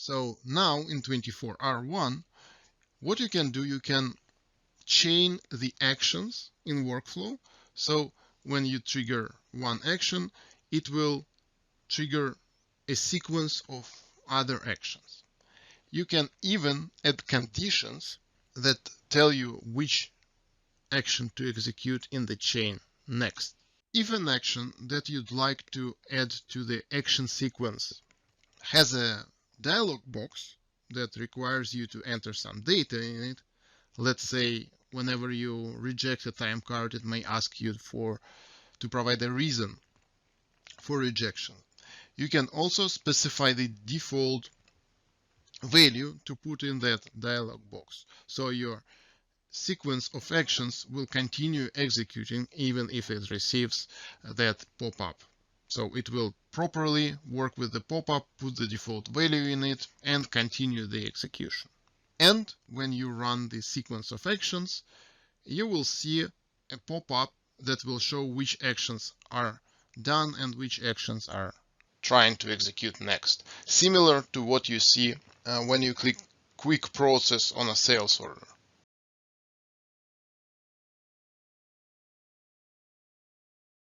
So now in 24R1, what you can do, you can chain the actions in workflow. So when you trigger one action, it will trigger a sequence of other actions. You can even add conditions that tell you which action to execute in the chain next. If an action that you'd like to add to the action sequence has a dialog box that requires you to enter some data in it, let's say whenever you reject a time card, it may ask you to provide a reason for rejection. You can also specify the default value to put in that dialog box. So your sequence of actions will continue executing even if it receives that pop-up. So it will properly work with the pop-up, put the default value in it, and continue the execution. And when you run the sequence of actions, you will see a pop-up that will show which actions are done and which actions are trying to execute next. Similar to what you see when you click Quick Process on a sales order.